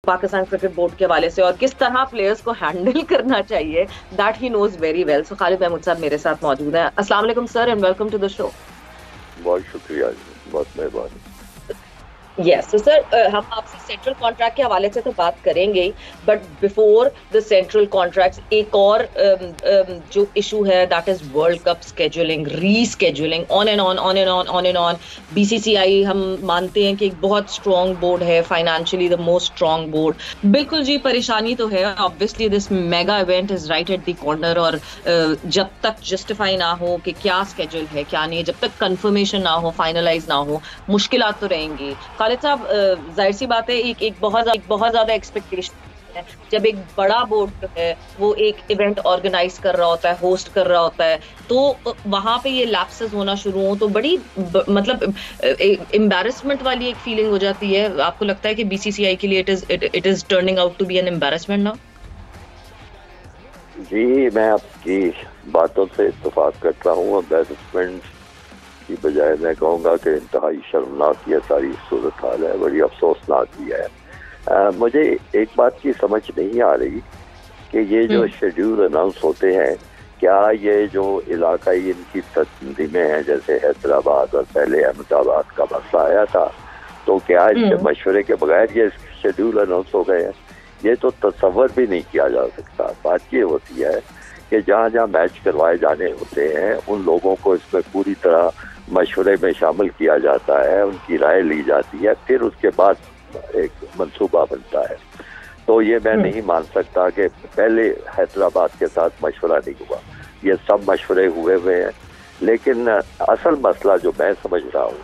Pakistan cricket board के हवाले से और किस तरह प्लेयर्स को हैंडल करना चाहिए, that he knows very well. So Khalid Mahmood साहब मेरे साथ मौजूद हैं। अस्सलाम वालेकुम sir and welcome to the show. बहुत शुक्रिया जी, बहुत मेहरबानी। यस तो सर, हम आपसे सेंट्रल कॉन्ट्रैक्ट के हवाले से तो बात करेंगे ही, but before the central contracts एक और जो इशू है that is world cup scheduling, rescheduling, on and on, on and on, on and on. BCCI हम मानते हैं कि एक बहुत स्ट्रॉन्ग बोर्ड है, financially the most strong board. बिल्कुल जी, परेशानी तो है। Obviously this mega event is right at the corner, और जब तक जस्टिफाई ना हो कि क्या स्केड्यूल है क्या नहीं, जब तक कंफर्मेशन ना हो, फाइनलाइज ना हो, मुश्किलात तो रहेंगी। खालिद साहब, जाहिर सी बात है, एक बहुत ज्यादा एक्सपेक्टेशन है जब एक बड़ा बोर्ड जो है वो एक इवेंट ऑर्गेनाइज कर रहा होता है, होस्ट कर रहा होता है, तो वहां पे ये लैप्सेस होना शुरू हो तो बड़ी मतलब एम्बैरेसमेंट वाली एक फीलिंग हो जाती है। आपको लगता है कि बीसीसीआई के लिए it is turning out to be an embarrassment now? जी, मैं आपकी बातों से इत्तेफाक करता हूँ। एम्बैरेसमेंट की बजाय मैं कहूँगा कि इंतहाई शर्मनाक ये सारी सूरत हाल है, बड़ी अफसोसनाक ही है। मुझे एक बात की समझ नहीं आ रही कि ये जो शेड्यूल अनाउंस होते हैं, क्या ये जो इलाकाई इनकी तंजीमें हैं, जैसे हैदराबाद और पहले अहमदाबाद का मसला आया था, तो क्या इसके मशवरे के बगैर ये शेड्यूल अनाउंस हो गए हैं? ये तो तसव्वुर भी नहीं किया जा सकता। बात ये होती है कि जहाँ जहाँ मैच करवाए जाने होते हैं उन लोगों को इसमें पूरी तरह मशवरे में शामिल किया जाता है, उनकी राय ली जाती है, फिर उसके बाद एक मंसूबा बनता है। तो ये मैं नहीं मान सकता कि पहले हैदराबाद के साथ मशवरा नहीं हुआ। ये सब मशवरे हुए हैं, लेकिन असल मसला जो मैं समझ रहा हूँ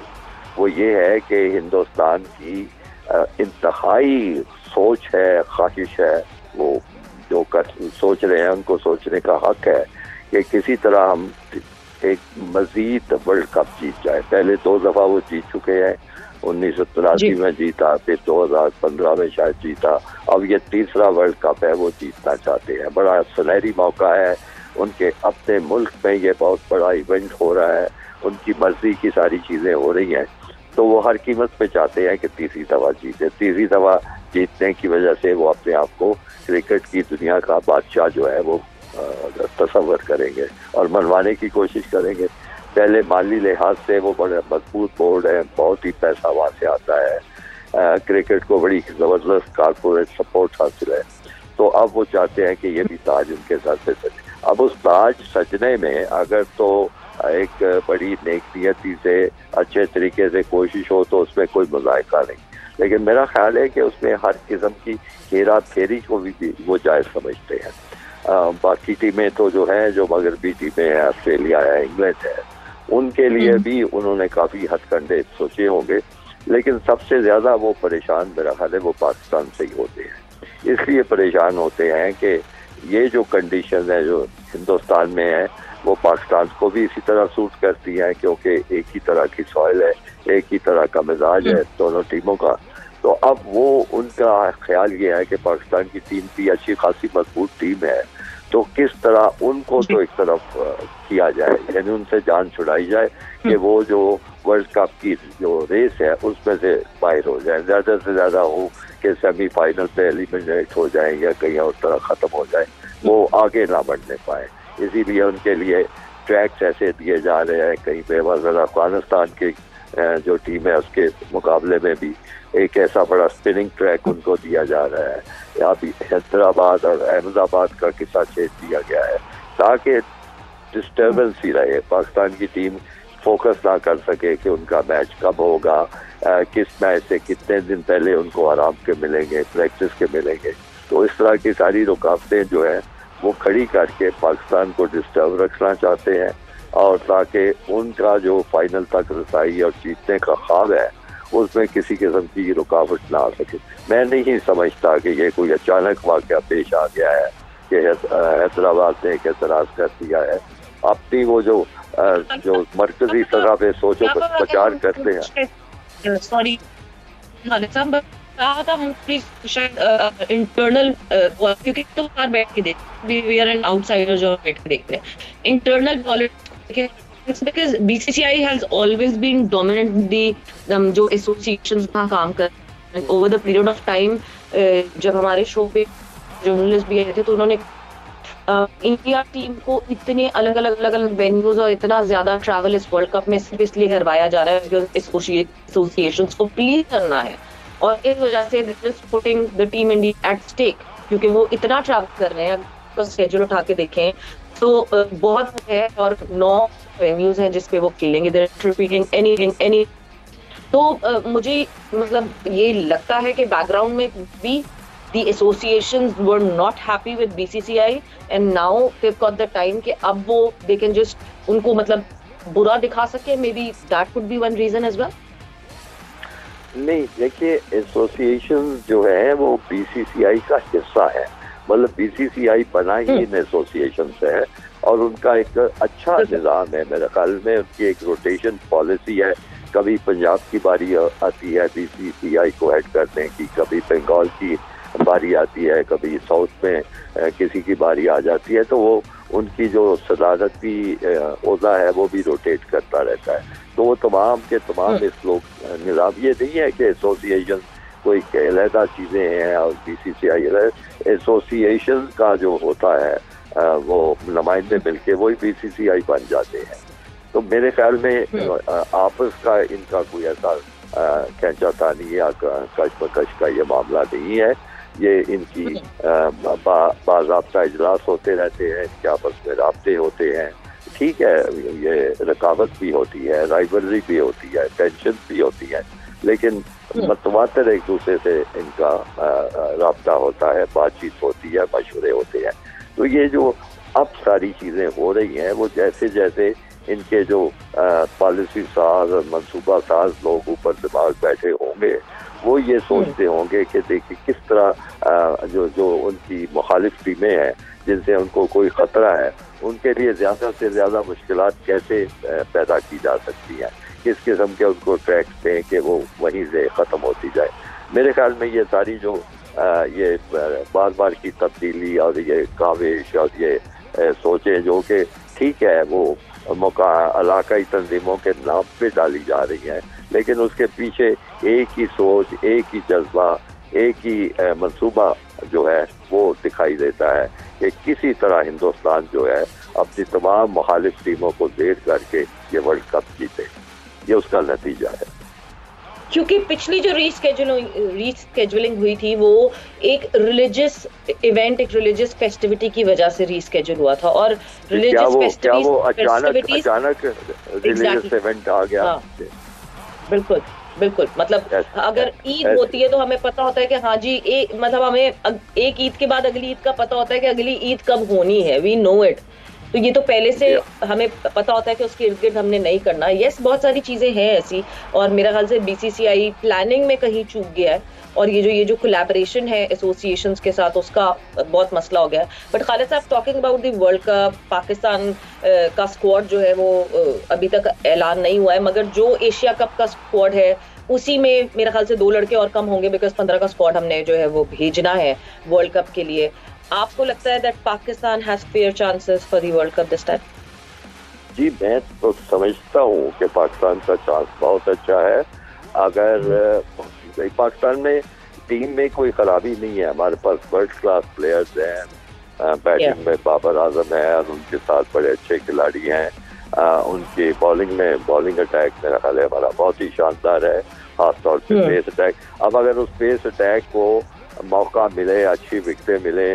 वो ये है कि हिंदुस्तान की इंतहाई सोच है, ख्वाहिश है, वो जो सोच रहे हैं उनको सोचने का हक है कि किसी तरह हम एक मजीद वर्ल्ड कप जीत जाए। पहले 2 दफा वो जीत चुके हैं, 1983 में जीता, फिर 2015 में शायद जीता, अब ये तीसरा वर्ल्ड कप है वो जीतना चाहते हैं। बड़ा सुनहरी मौका है उनके, अपने मुल्क में ये बहुत बड़ा इवेंट हो रहा है, उनकी मर्जी की सारी चीजें हो रही हैं, तो वो हर कीमत पे चाहते हैं कि तीसरी दफा जीते। तीसरी दफा जीतने की वजह से वो अपने आप को क्रिकेट की दुनिया का बादशाह जो है वो तस्वर करेंगे और मनवाने की कोशिश करेंगे। पहले माली लिहाज से वो बड़े मजबूत बोर्ड है, बहुत ही पैसा वहाँ से आता है, क्रिकेट को बड़ी ज़बरदस्त कारपोरेट सपोर्ट हासिल है। तो अब वो चाहते हैं कि ये भी ताज उनके साथ से सजे। अब उस ताज सजने में अगर तो एक बड़ी नेकनियती से अच्छे तरीके से कोशिश हो तो उसमें कोई मुज़ायका नहीं, लेकिन मेरा ख्याल है कि उसमें हर किस्म की हेरा फेरी को भी वो जायज़ समझते हैं। बाकी टीमें तो जो हैं, जो मगरबी टीमें हैं, ऑस्ट्रेलिया है, इंग्लैंड है, उनके लिए भी उन्होंने काफ़ी हथकंडे सोचे होंगे, लेकिन सबसे ज़्यादा वो परेशान मेरा ख्याल है वो पाकिस्तान से ही होते हैं। इसलिए परेशान होते हैं कि ये जो कंडीशन है जो हिंदुस्तान में है वो पाकिस्तान को भी इसी तरह सूट करती हैं, क्योंकि एक ही तरह की सॉइल है, एक ही तरह का मिजाज है दोनों टीमों का। तो अब वो उनका ख्याल ये है कि पाकिस्तान की टीम भी अच्छी खासी मजबूत टीम है, तो किस तरह उनको तो एक तरफ किया जाए, यानी उनसे जान छुड़ाई जाए कि वो जो वर्ल्ड कप की जो रेस है उसमें से बाहर हो जाए, ज़्यादा से ज़्यादा हो कि सेमीफाइनल पे एलिमिनेट हो जाए या कहीं और तरह ख़त्म हो जाए, वो आगे ना बढ़ने पाए। इसीलिए उनके लिए ट्रैक्स ऐसे दिए जा रहे हैं, कहीं पे मगर अफगानिस्तान की जो टीम है उसके मुकाबले में भी एक ऐसा बड़ा स्पिनिंग ट्रैक उनको दिया जा रहा है। यहाँ भी हैदराबाद और अहमदाबाद का किस्सा छेद दिया गया है ताकि डिस्टर्बेंस ही रहे, पाकिस्तान की टीम फोकस ना कर सके कि उनका मैच कब होगा, किस मैच से कितने दिन पहले उनको आराम के मिलेंगे, प्रैक्टिस के मिलेंगे। तो इस तरह की सारी रुकावटें जो है वो खड़ी करके पाकिस्तान को डिस्टर्ब रखना चाहते हैं, और ताकि उनका जो फाइनल तक रसाई और जीतने का ख्वाब है उसमें किसी किस्म की रुकावट ना आ सके। मैं नहीं समझता कि ये कोई अचानक वाक़या पेश आ गया है कि हैदराबाद ने एक एतराज़ कर दिया है। अपनी वो जो मरकजी सतह पे सोचो प्रचार करते हैं। सॉरी शायद इंटरनल, क्योंकि तो बाहर बैठ के देख, वी आर एन आउटसाइडर जो बैठ के देखते हैं internal politics, because BCCI has always been dominant in the जो associations का काम कर over the period of time, जब हमारे शो पे जर्नलिस्ट भी आए थे तो उन्होंने इंडिया टीम को इतने अलग अलग वेन्यूज और इतना ज्यादा ट्रैवल इस वर्ल्ड कप में सिर्फ इसलिए करवाया जा रहा है बिकॉज एसोसिएशंस को प्लीज करना है, और इस वजह से putting the team India at stake, क्योंकि वो इतना ट्रैवल कर रहे हैं। तो स्केड्यूल उठा के देखें तो बहुत है, और 9 वेन्यूज हैं जिसपे वो खेलेंगे, दे आर रिपीटिंग एनी। तो मुझे मतलब ये लगता है कि बैकग्राउंड में भी the associations were not happy with BCCI and now they've got the time कि अब वो they can just उनको मतलब बुरा दिखा सके, maybe that could be one reason as well। नहीं, देखिए एसोसिएशन जो है वो बीसीसीआई का हिस्सा है, मतलब बीसीसीआई बना ही इन एसोसिएशन से है और उनका एक अच्छा निज़ाम है। मेरे ख्याल में उनकी एक रोटेशन पॉलिसी है, कभी पंजाब की बारी आती है बीसीसीआई को हेड करने की, कभी बंगाल की बारी आती है, कभी साउथ में किसी की बारी आ जाती है, तो वो उनकी जो सदारती ओहदा है वो भी रोटेट करता रहता है। तो वो तमाम के तमाम इस लोग निज़ाम ये नहीं है कि एसोसिएशन कोई अलहदा चीज़ें हैं और बीसीसीआई एसोसिएशन का जो होता है वो नुमाइंदे मिलके वही बीसीसीआई बन जाते हैं। तो मेरे ख्याल में आपस का इनका कोई ऐसा खींचातानी या कशमकश का ये मामला नहीं है। ये इनकी बाज़ाब्ता इजलास होते रहते हैं, इनके आपस में राब्ते होते हैं, ठीक है, ये रकावत भी होती है, राइवलरी भी होती है, टेंशन भी होती है, लेकिन मतवातर एक दूसरे से इनका राब्ता होता है, बातचीत होती है, मशवरे होते हैं। तो ये जो अब सारी चीज़ें हो रही हैं वो जैसे जैसे इनके जो पॉलिसी साज और मनसूबा साज लोग ऊपर दिमाग बैठे होंगे वो ये सोचते होंगे कि देखिए किस तरह जो उनकी मुखालिफ टीमें हैं जिनसे उनको कोई ख़तरा है उनके लिए ज़्यादा से ज़्यादा मुश्किलात कैसे पैदा की जा सकती हैं, किस किस्म के उनको ट्रैक्स दें कि वो वहीं से ख़त्म होती जाए। मेरे ख्याल में ये सारी जो ये बार बार की तब्दीली और ये काविश और ये सोचें जो कि ठीक है वो इलाकाई तंजीमों के नाम पे डाली जा रही हैं, लेकिन उसके पीछे एक ही सोच, एक ही जज्बा, एक ही मंसूबा जो है वो दिखाई देता है कि किसी तरह हिंदुस्तान जो है अपनी तमाम मुखालिफ टीमों को देर करके ये वर्ल्ड कप जीते। ये उसका नतीजा है। क्योंकि पिछली जो रीस्केड्यूलिंग हुई थी वो एक रिलीजियस इवेंट, एक रिलीजियस फेस्टिविटी की वजह से रीस्केड्यूल हुआ था, और रिलीजियस फेस्टिविटीज अचानक रिलीजियस इवेंट आ गया। हाँ, बिल्कुल बिल्कुल, मतलब अगर ईद होती है तो हमें पता होता है कि हाँ जी मतलब हमें एक ईद के बाद अगली ईद का पता होता है कि अगली ईद कब होनी है, वी नो इट। तो ये तो पहले से हमें पता होता है कि उसके इर्द गिर्द हमने नहीं करना। यस, बहुत सारी चीजें हैं ऐसी, और मेरा ख्याल से बीसीसीआई प्लानिंग में कहीं चूक गया है, और ये जो कोलैबोरेशन है एसोसिएशंस के साथ उसका बहुत मसला हो गया है। बट खालिद साहब, talking about the world cup, Pakistan का स्क्वाड जो है वो अभी तक ऐलान नहीं हुआ है, मगर जो एशिया कप का स्क्वाड है उसी में मेरे ख्याल से 2 लड़के और कम होंगे, बिकॉज 15 का स्क्वाड हमने जो है वो भेजना है वर्ल्ड कप के लिए। आपको लगता है that Pakistan has fair chances for the world cup this time? जी, मैं तो समझता हूँ कि पाकिस्तान का चांस बहुत अच्छा है। अगर पाकिस्तान में टीम में कोई खराबी नहीं है, हमारे पास वर्ल्ड क्लास प्लेयर्स हैं, बैटिंग में बाबर आजम है और उनके साथ बड़े अच्छे खिलाड़ी हैं, उनके बॉलिंग अटैक मेरा ख्याल है हमारा बहुत ही शानदार है, खासतौर पे पेस अटैक। अब अगर उस पेस अटैक को मौका मिले, अच्छी विकेटें मिले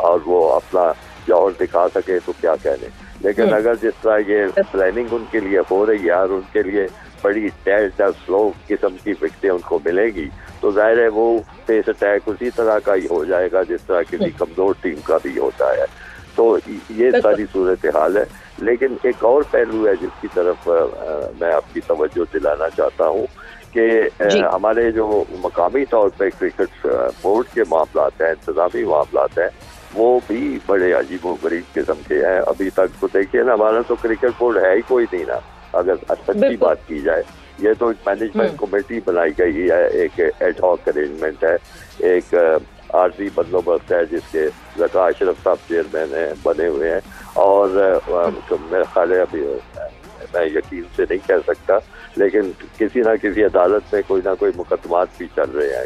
और वो अपना जौहर दिखा सके तो क्या कहने। लेकिन अगर जिस तरह ये प्लानिंग उनके लिए हो रही है और उनके लिए बड़ी स्लो किस्म की विकेटें उनको मिलेगी तो जाहिर है वो पेस अटैक उसी तरह का ही हो जाएगा जिस तरह किसी कमजोर टीम का भी होता है। तो ये सारी सूरत हाल है। लेकिन एक और पहलू है जिसकी तरफ मैं आपकी तवज्जो दिलाना चाहता हूँ कि हमारे जो मकामी तौर पे क्रिकेट बोर्ड के मामलात हैं, इंतजामी मामलात हैं, वो भी बड़े अजीबोगरीब किस्म के हैं। अभी तक तो देखिए ना, हमारा तो क्रिकेट बोर्ड है ही कोई नहीं ना, अगर सच्ची बात की जाए। ये तो मैनेजमेंट कमेटी बनाई गई है, एक एडहॉक अरेंजमेंट है, एक आरजी बंदोबस्त है जिसके ज़का अशरफ साहब चेयरमैन हैं, बने हुए हैं। और मेरा ख्याल है अभी मैं यकीन से नहीं कह सकता, लेकिन किसी ना किसी अदालत में कोई ना कोई मुकदमात भी चल रहे हैं